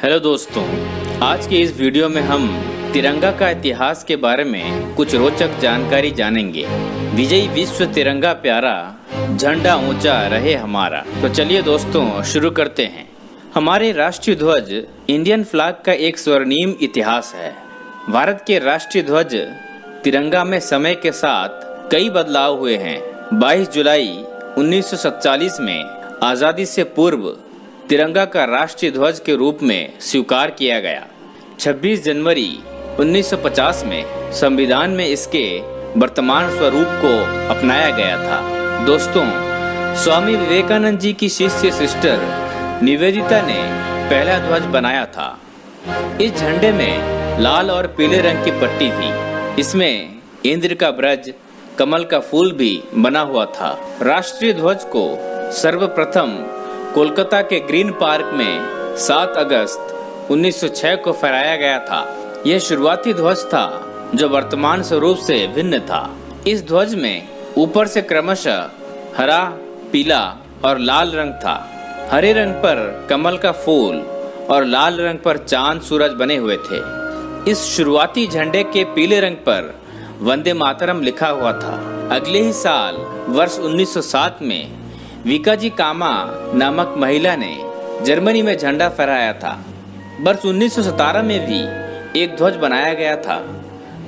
Hello दोस्तों, आज के इस वीडियो में हम तिरंगा का इतिहास के बारे में कुछ रोचक जानकारी जानेंगे। विजयी विश्व तिरंगा प्यारा, झंडा ऊंचा रहे हमारा। तो चलिए दोस्तों शुरू करते हैं। हमारे राष्ट्रीय ध्वज इंडियन फ्लैग का एक स्वर्णिम इतिहास है। भारत के राष्ट्रीय ध्वज तिरंगा में समय के साथ कई बदलाव हुए हैं। 22 जुलाई 1947 में आज़ादी से पूर्व तिरंगा का राष्ट्रीय ध्वज के रूप में स्वीकार किया गया। 26 जनवरी 1950 में संविधान में इसके वर्तमान स्वरूप को अपनाया गया था। दोस्तों, स्वामी विवेकानंद जी की शिष्य सिस्टर निवेदिता ने पहला ध्वज बनाया था। इस झंडे में लाल और पीले रंग की पट्टी थी। इसमें इंद्र का ब्रज, कमल का फूल भी बना हुआ था। राष्ट्रीय ध्वज को सर्वप्रथम कोलकाता के ग्रीन पार्क में 7 अगस्त 1906 को फहराया गया था। यह शुरुआती ध्वज था जो वर्तमान स्वरूप से भिन्न था। इस ध्वज में ऊपर से क्रमशः हरा, पीला और लाल रंग था। हरे रंग पर कमल का फूल और लाल रंग पर चांद सूरज बने हुए थे। इस शुरुआती झंडे के पीले रंग पर वंदे मातरम लिखा हुआ था। अगले ही साल वर्ष 1907 में विकाजी कामा नामक महिला ने जर्मनी में झंडा फहराया था। वर्ष 1917 में भी एक ध्वज बनाया गया था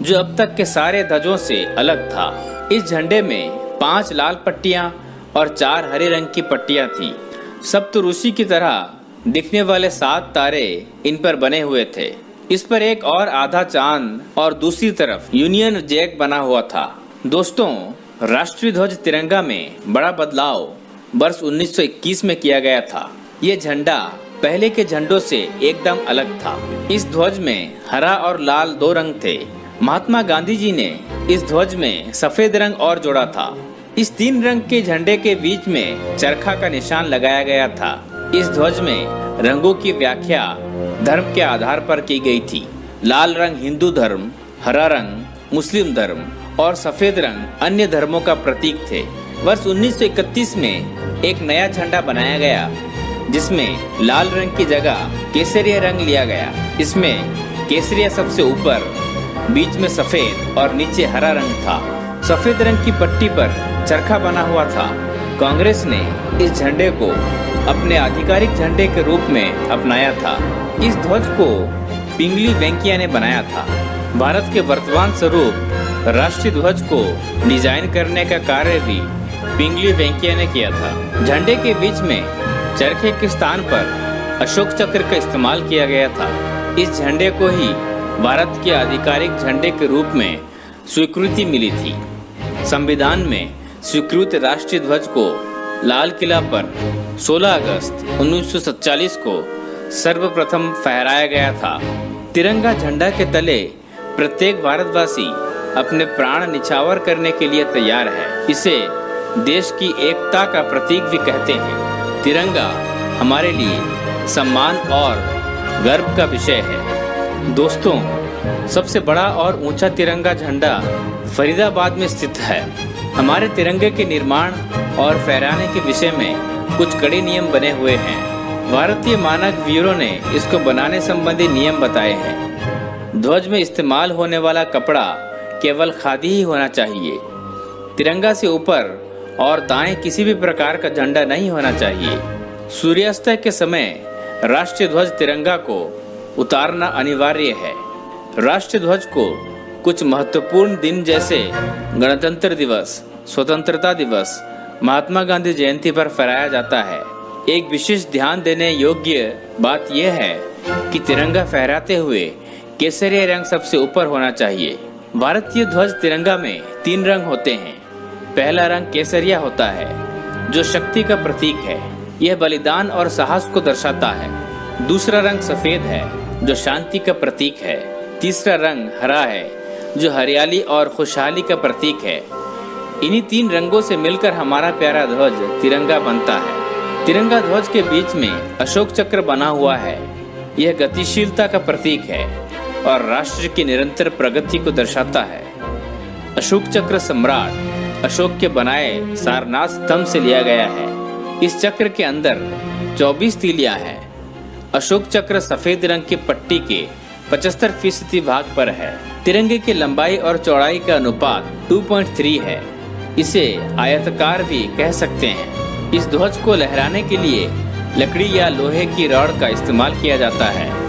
जो अब तक के सारे ध्वजों से अलग था। इस झंडे में 5 लाल पट्टियां और 4 हरे रंग की पट्टियां थी। सप्तऋषि की तरह दिखने वाले 7 तारे इन पर बने हुए थे। इस पर एक और आधा चांद और दूसरी तरफ यूनियन जैक बना हुआ था। दोस्तों, राष्ट्रीय ध्वज तिरंगा में बड़ा बदलाव वर्ष 1921 में किया गया था। ये झंडा पहले के झंडों से एकदम अलग था। इस ध्वज में हरा और लाल 2 रंग थे। महात्मा गांधी जी ने इस ध्वज में सफेद रंग और जोड़ा था। इस 3 रंग के झंडे के बीच में चरखा का निशान लगाया गया था। इस ध्वज में रंगों की व्याख्या धर्म के आधार पर की गई थी। लाल रंग हिंदू धर्म, हरा रंग मुस्लिम धर्म और सफेद रंग अन्य धर्मों का प्रतीक थे। वर्ष 1931 में एक नया झंडा बनाया गया जिसमें लाल रंग की जगह केसरिया रंग लिया गया। इसमें केसरिया सबसे ऊपर, बीच में सफेद और नीचे हरा रंग था। सफेद रंग की पट्टी पर चरखा बना हुआ था। कांग्रेस ने इस झंडे को अपने आधिकारिक झंडे के रूप में अपनाया था। इस ध्वज को पिंगली वेंकैया ने बनाया था। भारत के वर्तमान स्वरूप राष्ट्रीय ध्वज को डिजाइन करने का कार्य भी पिंगली वेंकैया ने किया था। झंडे के बीच में चरखे के स्थान पर अशोक चक्र का इस्तेमाल किया गया था। इस झंडे को ही भारत के आधिकारिक झंडे के रूप में स्वीकृति मिली थी। संविधान में स्वीकृत राष्ट्रीय ध्वज को लाल किला पर 16 अगस्त 1947 को सर्वप्रथम फहराया गया था। तिरंगा झंडा के तले प्रत्येक भारतवासी अपने प्राण निछावर करने के लिए तैयार है। इसे देश की एकता का प्रतीक भी कहते हैं। तिरंगा हमारे लिए सम्मान और गर्व का विषय है। दोस्तों, सबसे बड़ा और ऊंचा तिरंगा झंडा फरीदाबाद में स्थित है। हमारे तिरंगे के निर्माण और फहराने के विषय में कुछ कड़े नियम बने हुए हैं। भारतीय मानक ब्यूरो ने इसको बनाने संबंधी नियम बताए हैं। ध्वज में इस्तेमाल होने वाला कपड़ा केवल खादी ही होना चाहिए। तिरंगा से ऊपर और दाएं किसी भी प्रकार का झंडा नहीं होना चाहिए। सूर्यास्त के समय राष्ट्रीय ध्वज तिरंगा को उतारना अनिवार्य है। राष्ट्रीय ध्वज को कुछ महत्वपूर्ण दिन जैसे गणतंत्र दिवस, स्वतंत्रता दिवस, महात्मा गांधी जयंती पर फहराया जाता है। एक विशेष ध्यान देने योग्य बात यह है कि तिरंगा फहराते हुए केसरिया रंग सबसे ऊपर होना चाहिए। भारतीय ध्वज तिरंगा में 3 रंग होते हैं। पहला रंग केसरिया होता है जो शक्ति का प्रतीक है। यह बलिदान और साहस को दर्शाता है। दूसरा रंग सफेद है जो शांति का प्रतीक है। तीसरा रंग हरा है जो हरियाली और खुशहाली का प्रतीक है। इन्हीं 3 रंगों से मिलकर हमारा प्यारा ध्वज तिरंगा बनता है। तिरंगा ध्वज के बीच में अशोक चक्र बना हुआ है। यह गतिशीलता का प्रतीक है और राष्ट्र की निरंतर प्रगति को दर्शाता है। अशोक चक्र सम्राट अशोक के बनाए सारनाथ स्तंभ से लिया गया है। इस चक्र के अंदर 24 तीलियां हैं। अशोक चक्र सफेद रंग की पट्टी के 75% भाग पर है। तिरंगे की लंबाई और चौड़ाई का अनुपात 2.3 है। इसे आयताकार भी कह सकते हैं। इस ध्वज को लहराने के लिए लकड़ी या लोहे की रॉड का इस्तेमाल किया जाता है।